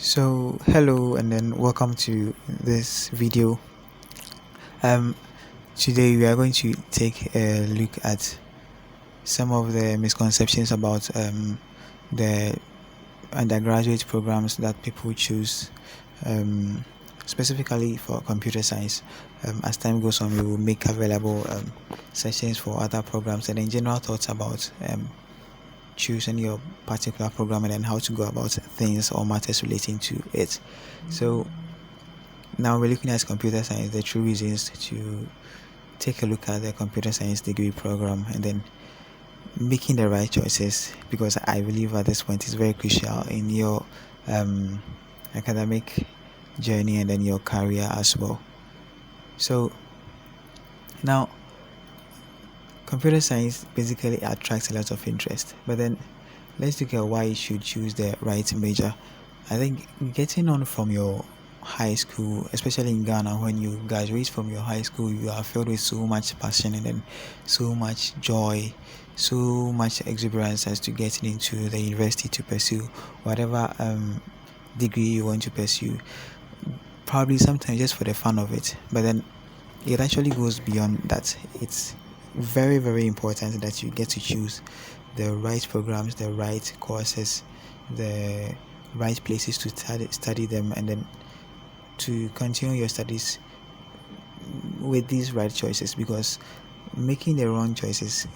So hello and then welcome to this video. Um Today we are going to take a look at some of the misconceptions about the undergraduate programs that people choose, um, specifically for computer science. As time goes on, we will make available sessions for other programs and then general thoughts about choosing your particular program and then how to go about things or matters relating to it. So now we're looking at computer science, the true reasons to take a look at the computer science degree program and then making the right choices, because I believe at this point it's very crucial in your um, academic journey and then your career as well. So now computer science basically attracts a lot of interest, but then let's look at why you should choose the right major. I think getting on from your high school, especially in Ghana, when you graduate from your high school, you are filled with so much passion and then so much joy, so much exuberance as to getting into the university to pursue whatever degree you want to pursue. Probably sometimes just for the fun of it, but then it actually goes beyond that. It's very, very important that you get to choose the right programs, the right courses, the right places to study them, and then to continue your studies with these right choices, because making the wrong choices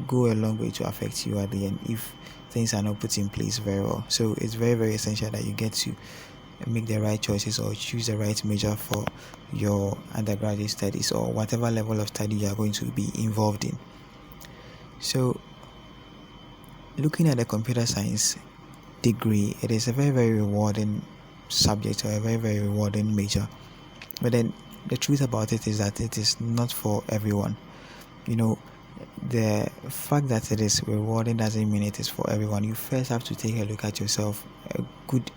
go a long way to affect you at the end if things are not put in place very well. So it's very, very essential that you get to make the right choices or choose the right major for your undergraduate studies or whatever level of study you are going to be involved in. So looking at the computer science degree, it is a very, very rewarding subject or a very, very rewarding major, but then the truth about it is that it is not for everyone. You know, the fact that it is rewarding doesn't mean it is for everyone. You first have to take a look at yourself, a good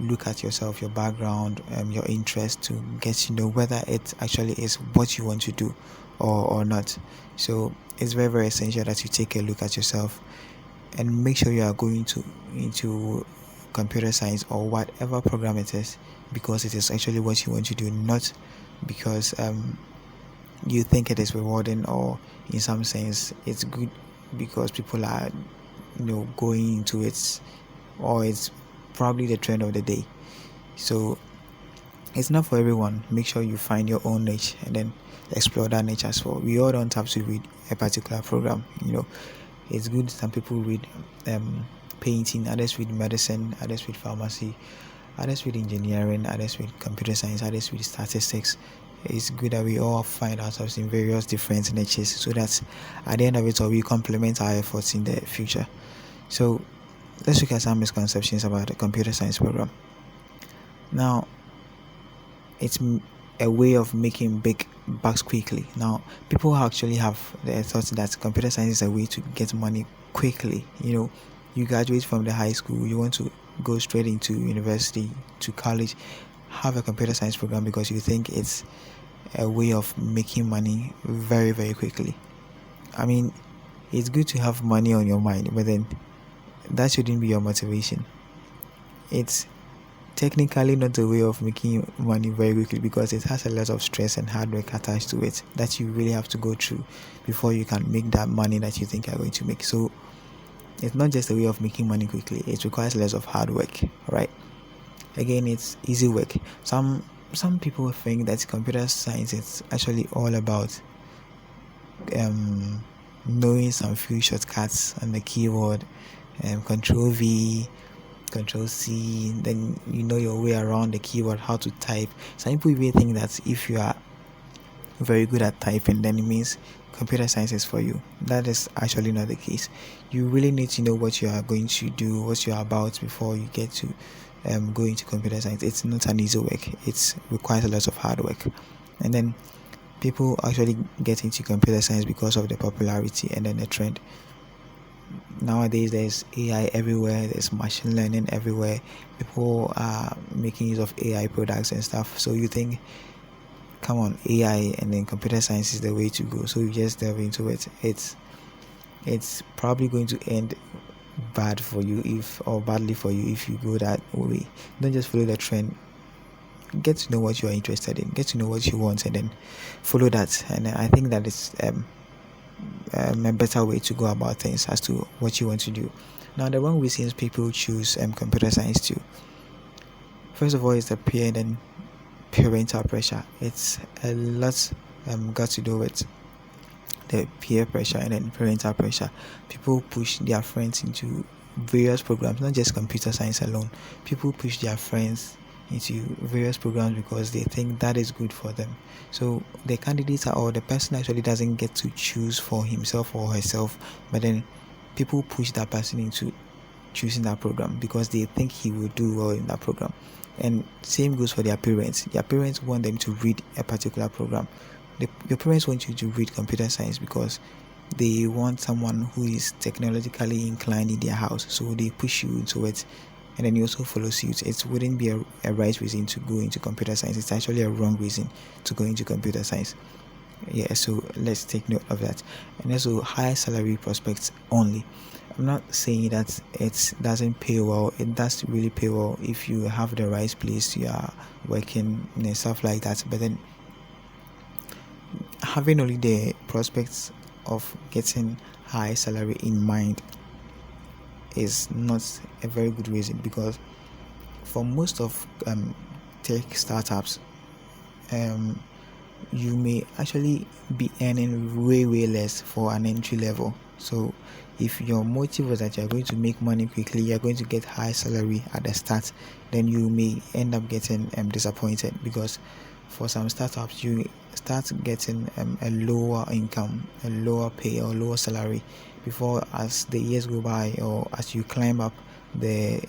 look at yourself, your background, your interest, to get to know whether it actually is what you want to do or not. So it's very, very essential that you take a look at yourself and make sure you are going to into computer science or whatever program it is because it is actually what you want to do, not because you think it is rewarding or in some sense it's good because people are going into it, or it's probably the trend of the day. So it's not for everyone. Make sure you find your own niche and then explore that niche as well. We all don't have to read a particular program. It's good some people read painting, others read medicine, others read pharmacy, others read engineering, others read computer science, others read statistics. It's good that we all find ourselves in various different niches so that at the end of it all we complement our efforts in the future. So let's look at some misconceptions about the computer science program. Now, it's a way of making big bucks quickly. Now, people actually have the thought that computer science is a way to get money quickly. You graduate from the high school, you want to go straight into university, to college, have a computer science program because you think it's a way of making money very, very quickly. I mean, it's good to have money on your mind, but then that shouldn't be your motivation. It's technically not a way of making money very quickly because it has a lot of stress and hard work attached to it that you really have to go through before you can make that money that you think you're going to make. So it's not just a way of making money quickly, it requires lots of hard work, right? Again, it's easy work. Some people think that computer science is actually all about knowing some few shortcuts on the keyboard, control V, control C, then you know your way around the keyboard, how to type. Some people even think that if you are very good at typing, then it means computer science is for you. That is actually not the case. You really need to know what you are going to do, what you are about before you get to go into computer science. It's not an easy work. It requires a lot of hard work. And then people actually get into computer science because of the popularity and then the trend. Nowadays there's AI everywhere, there's machine learning everywhere, people are making use of AI products and stuff, so you think, come on, AI and then computer science is the way to go, so you just delve into it. It's probably going to end bad for you or badly for you if you go that way. Don't just follow the trend. Get to know what you are interested in, get to know what you want, and then follow that. And I think that is a better way to go about things as to what you want to do. Now, the wrong reasons people choose computer science too. First of all, is the peer and then parental pressure. It's a lot got to do with the peer pressure and then parental pressure. People push their friends into various programs, not just computer science alone. People push their friends into various programs because they think that is good for them. So the candidate or the person actually doesn't get to choose for himself or herself, but then people push that person into choosing that program because they think he will do well in that program. And same goes for their parents. Their parents want them to read a particular program. Your parents want you to read computer science because they want someone who is technologically inclined in their house, so they push you into it, and then you also follow suit. It wouldn't be a right reason to go into computer science. It's actually a wrong reason to go into computer science. Yeah, so let's take note of that. And also high salary prospects only. I'm not saying that it doesn't pay well. It does really pay well if you have the right place you are working and stuff like that. But then having only the prospects of getting high salary in mind is not a very good reason, because for most of tech startups, you may actually be earning way less for an entry level. So if your motive was that you're going to make money quickly, you're going to get high salary at the start, then you may end up getting disappointed, because for some startups you start getting a lower income, a lower pay or lower salary before, as the years go by or as you climb up the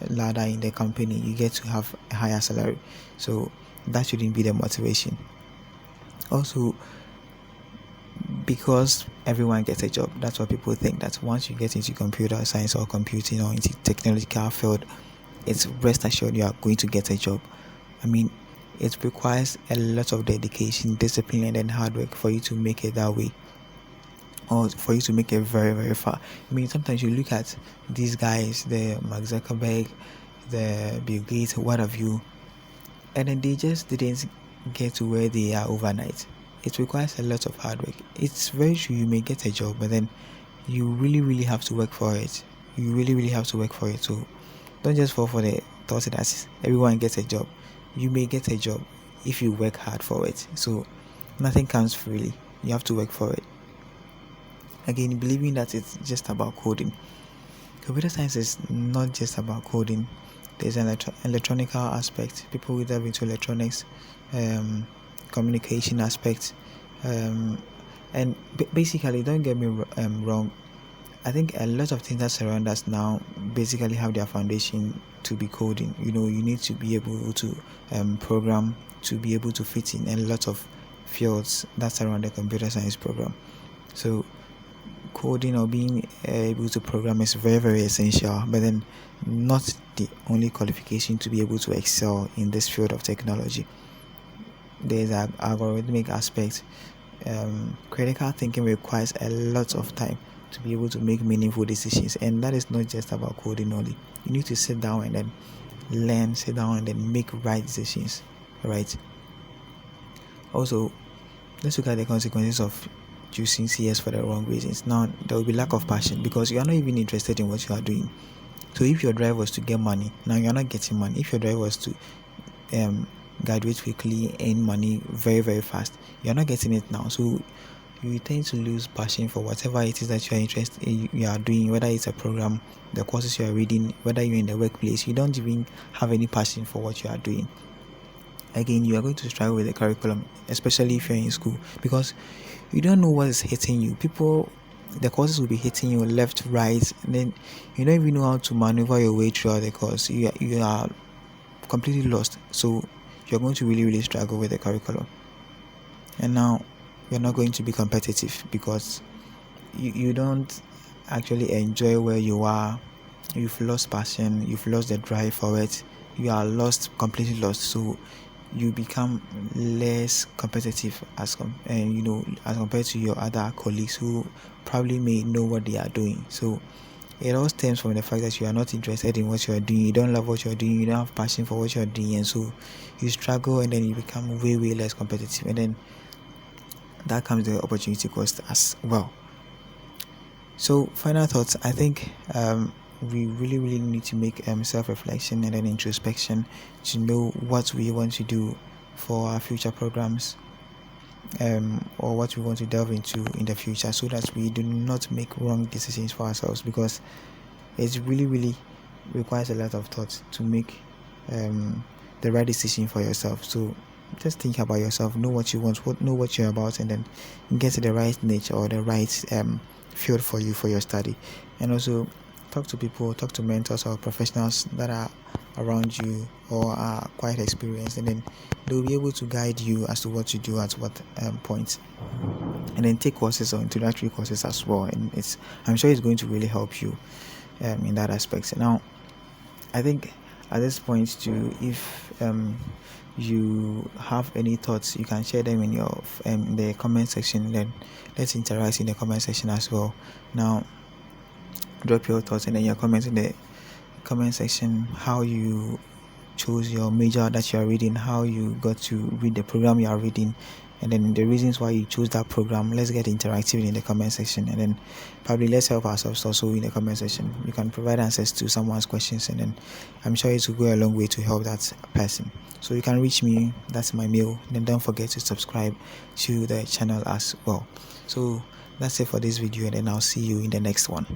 ladder in the company, you get to have a higher salary. So that shouldn't be the motivation. Also, because everyone gets a job, that's what people think, that once you get into computer science or computing or into technological field, it's rest assured you are going to get a job. I mean, it requires a lot of dedication, discipline, and hard work for you to make it that way, or for you to make it very far. I mean, sometimes you look at these guys, the Mark Zuckerberg, the Bill Gates, what have you, and then they just didn't get to where they are overnight. It requires a lot of hard work. It's very true, you may get a job, but then you really have to work for it. You really have to work for it. So don't just fall for the thought that everyone gets a job. You may get a job if you work hard for it. So nothing comes freely. You have to work for it. Again, believing that it's just about coding. Computer science is not just about coding. There's an electronical aspect. People will dive into electronics, communication aspect, and basically, don't get me wrong, I think a lot of things that surround us now basically have their foundation to be coding. You need to be able to program to be able to fit in a lot of fields that surround the computer science program. So coding or being able to program is very essential, but then not the only qualification to be able to excel in this field of technology. There's an algorithmic aspect. Critical thinking requires a lot of time to be able to make meaningful decisions, and that is not just about coding only. You need to sit down and then learn, sit down and then make right decisions, right? Also, let's look at the consequences of choosing CS for the wrong reasons. Now, there will be lack of passion because you are not even interested in what you are doing. So if your drive was to get money, now you're not getting money. If your drive was to graduate quickly, earn money very fast, you're not getting it now. So you tend to lose passion for whatever it is that you are interested in, you are doing, whether it's a program, the courses you are reading, whether you're in the workplace. You don't even have any passion for what you are doing. Again, you are going to struggle with the curriculum, especially if you're in school, because you don't know what is hitting you. The courses will be hitting you left, right, and then you don't even know how to maneuver your way throughout the course. You are completely lost. So you're going to really struggle with the curriculum. And now you're not going to be competitive because you don't actually enjoy where you are. You've lost passion, you've lost the drive for it, you are completely lost. So you become less competitive as compared to your other colleagues who probably may know what they are doing. So it all stems from the fact that you are not interested in what you are doing, you don't love what you are doing, you don't have passion for what you are doing, and so you struggle, and then you become way less competitive, and then that comes the opportunity cost as well. So final thoughts, I think we really need to make self-reflection and then introspection to know what we want to do for our future programs, or what we want to delve into in the future, so that we do not make wrong decisions for ourselves, because it really requires a lot of thought to make the right decision for yourself. So just think about yourself, know what you want, know what you're about, and then get to the right niche or the right field for you for your study. And also talk to people, talk to mentors or professionals that are around you or are quite experienced, and then they'll be able to guide you as to what to do at what point. And then take courses or introductory courses as well, and I'm sure it's going to really help you in that aspect. Now I think at this point too, if you have any thoughts, you can share them in your in the comment section. Then let's interact in the comment section as well. Now drop your thoughts and then your comments in the comment section, how you chose your major that you are reading, how you got to read the program you are reading, and then the reasons why you chose that program. Let's get interactive in the comment section, and then probably let's help ourselves also in the comment section. You can provide answers to someone's questions, and then I'm sure it will go a long way to help that person. So you can reach me, that's my mail. Then don't forget to subscribe to the channel as well. So that's it for this video, and then I'll see you in the next one.